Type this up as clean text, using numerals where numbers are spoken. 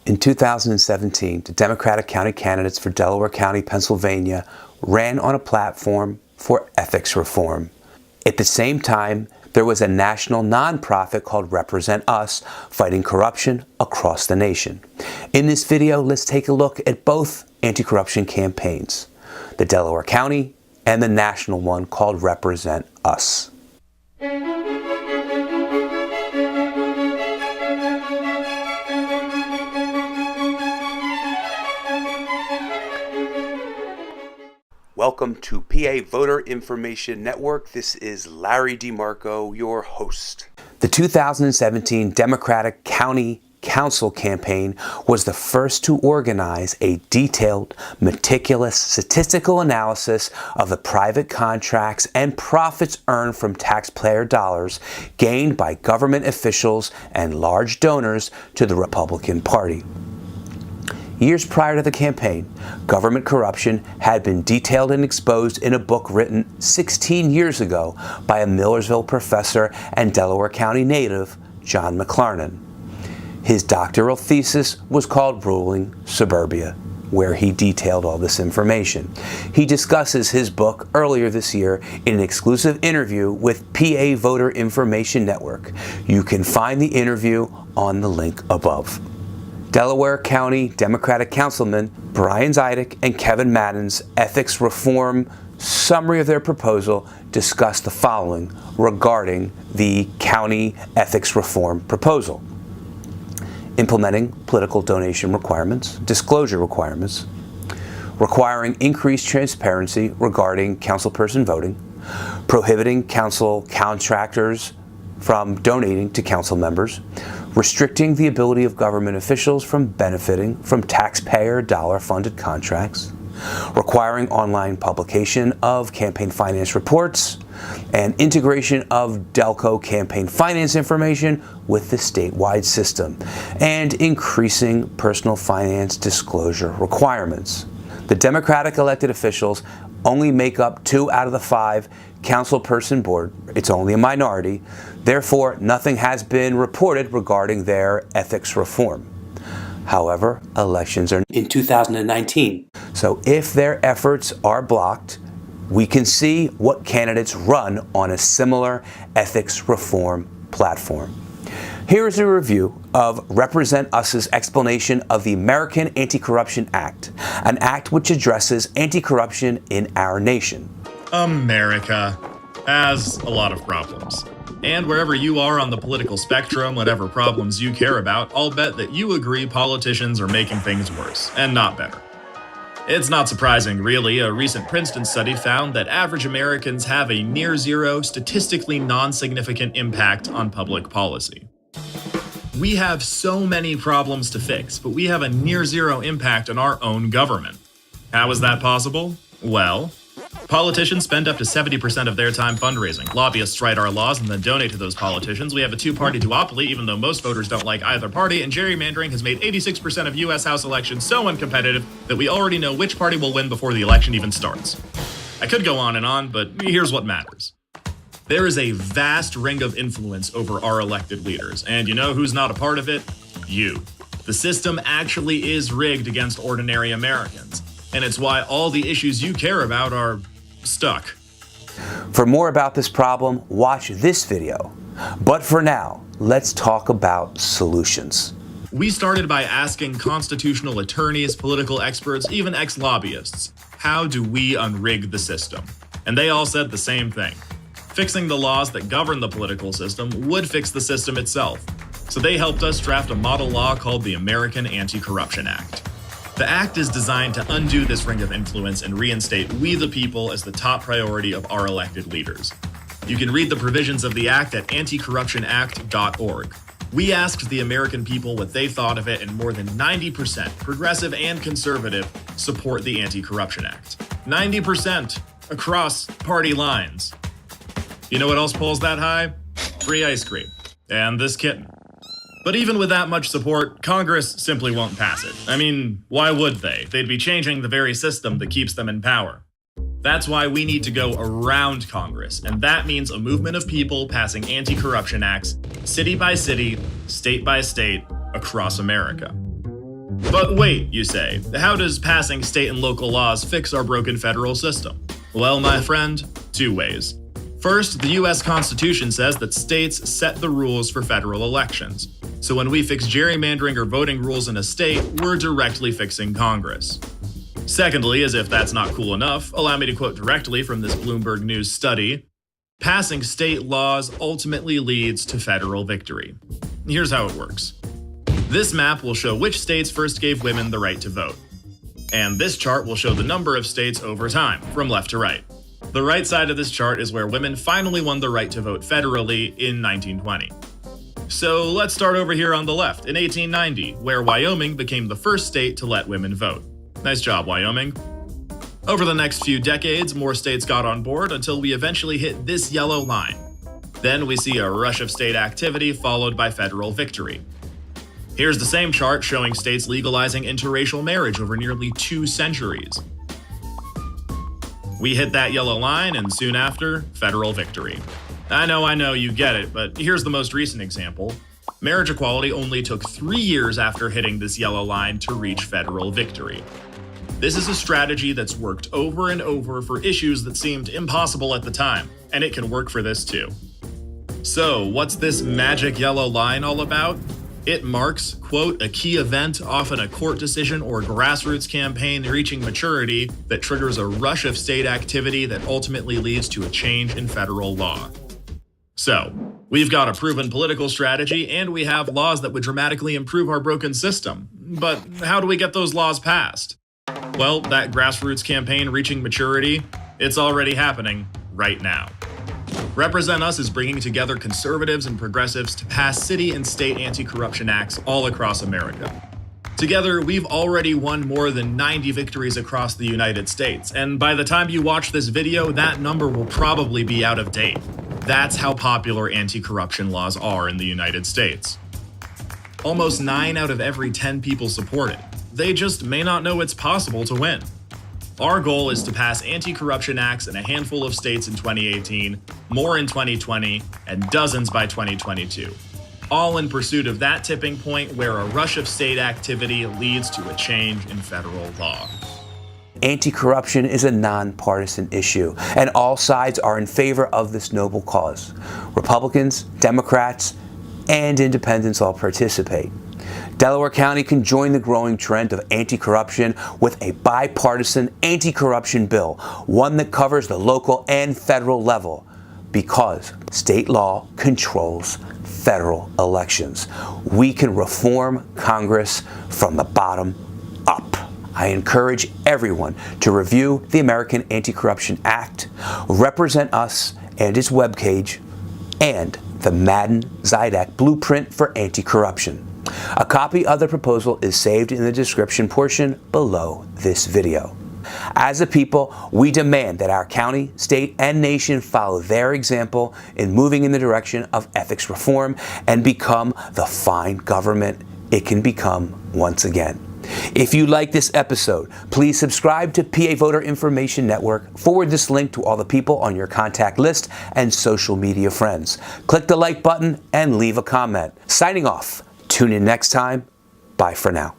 In 2017, the Democratic county candidates for Delaware County, Pennsylvania, ran on a platform for ethics reform. At the same time, there was a national nonprofit called Represent Us fighting corruption across the nation. In this video, let's take a look at both anti-corruption campaigns, the Delaware County and the national one called Represent Us. Welcome to PA Voter Information Network. This is Larry DeMarco, your host. The 2017 Democratic County Council campaign was the first to organize a detailed, meticulous statistical analysis of the private contracts and profits earned from taxpayer dollars gained by government officials and large donors to the Republican Party. Years prior to the campaign, government corruption had been detailed and exposed in a book written 16 years ago by a Millersville professor and Delaware County native, John McLarnon. His doctoral thesis was called Ruling Suburbia, where he detailed all this information. He discusses his book earlier this year in an exclusive interview with PA Voter Information Network. You can find the interview on the link above. Delaware County Democratic Councilman Madden-Zidek and Kevin Madden's ethics reform summary of their proposal discussed the following regarding the county ethics reform proposal: implementing political donation requirements, disclosure requirements, requiring increased transparency regarding councilperson voting, prohibiting council contractors from donating to council members, restricting the ability of government officials from benefiting from taxpayer dollar-funded contracts, requiring online publication of campaign finance reports, and integration of Delco campaign finance information with the statewide system, and increasing personal finance disclosure requirements. The Democratic elected officials only make up 2 out of the 5 councilperson board. It's only a minority. Therefore, nothing has been reported regarding their ethics reform. However, elections are in 2019. So if their efforts are blocked, we can see what candidates run on a similar ethics reform platform. Here is a review of Represent Us's explanation of the American Anti-Corruption Act, an act which addresses anti-corruption in our nation. America has a lot of problems. And wherever you are on the political spectrum, whatever problems you care about, I'll bet that you agree politicians are making things worse, and not better. It's not surprising, really. A recent Princeton study found that average Americans have a near-zero, statistically non-significant impact on public policy. We have so many problems to fix, but we have a near-zero impact on our own government. How is that possible? Well, politicians spend up to 70% of their time fundraising. Lobbyists write our laws and then donate to those politicians. We have a two-party duopoly, even though most voters don't like either party, and gerrymandering has made 86% of U.S. House elections so uncompetitive that we already know which party will win before the election even starts. I could go on, but here's what matters. There is a vast ring of influence over our elected leaders, and you know who's not a part of it? You. The system actually is rigged against ordinary Americans, and it's why all the issues you care about are stuck. For more about this problem, watch this video. But for now, let's talk about solutions. We started by asking constitutional attorneys, political experts, even ex-lobbyists, how do we unrig the system? And they all said the same thing. Fixing the laws that govern the political system would fix the system itself. So they helped us draft a model law called the American Anti-Corruption Act. The act is designed to undo this ring of influence and reinstate we the people as the top priority of our elected leaders. You can read the provisions of the act at anticorruptionact.org. We asked the American people what they thought of it, and more than 90%, progressive and conservative, support the Anti-Corruption Act. 90% across party lines. You know what else pulls that high? Free ice cream. And this kitten. But even with that much support, Congress simply won't pass it. I mean, why would they? They'd be changing the very system that keeps them in power. That's why we need to go around Congress, and that means a movement of people passing anti-corruption acts, city by city, state by state, across America. But wait, you say, how does passing state and local laws fix our broken federal system? Well, my friend, two ways. First, the US Constitution says that states set the rules for federal elections. So when we fix gerrymandering or voting rules in a state, we're directly fixing Congress. Secondly, as if that's not cool enough, allow me to quote directly from this Bloomberg News study, passing state laws ultimately leads to federal victory. Here's how it works. This map will show which states first gave women the right to vote. And this chart will show the number of states over time, from left to right. The right side of this chart is where women finally won the right to vote federally in 1920. So let's start over here on the left, in 1890, where Wyoming became the first state to let women vote. Nice job, Wyoming. Over the next few decades, more states got on board until we eventually hit this yellow line. Then we see a rush of state activity followed by federal victory. Here's the same chart showing states legalizing interracial marriage over nearly 2 centuries. We hit that yellow line, and soon after, federal victory. I know, you get it, but here's the most recent example. Marriage equality only took 3 years after hitting this yellow line to reach federal victory. This is a strategy that's worked over and over for issues that seemed impossible at the time, and it can work for this too. So, what's this magic yellow line all about? It marks, quote, a key event, often a court decision or grassroots campaign reaching maturity that triggers a rush of state activity that ultimately leads to a change in federal law. So, we've got a proven political strategy and we have laws that would dramatically improve our broken system. But how do we get those laws passed? Well, that grassroots campaign reaching maturity, it's already happening right now. Represent Us is bringing together conservatives and progressives to pass city and state anti-corruption acts all across America. Together, we've already won more than 90 victories across the United States, and by the time you watch this video, that number will probably be out of date. That's how popular anti-corruption laws are in the United States. Almost 9 out of every 10 people support it. They just may not know it's possible to win. Our goal is to pass anti-corruption acts in a handful of states in 2018, more in 2020, and dozens by 2022. All in pursuit of that tipping point where a rush of state activity leads to a change in federal law. Anti-corruption is a nonpartisan issue, and all sides are in favor of this noble cause. Republicans, Democrats, and independents all participate. Delaware County can join the growing trend of anti-corruption with a bipartisan anti-corruption bill, one that covers the local and federal level, because state law controls federal elections. We can reform Congress from the bottom up. I encourage everyone to review the American Anti-Corruption Act, Represent Us and its webpage, and the Madden-Zidek Blueprint for Anti-Corruption. A copy of the proposal is saved in the description portion below this video. As a people, we demand that our county, state, and nation follow their example in moving in the direction of ethics reform and become the fine government it can become once again. If you like this episode, please subscribe to PA Voter Information Network, forward this link to all the people on your contact list and social media friends. Click the like button and leave a comment. Signing off. Tune in next time. Bye for now.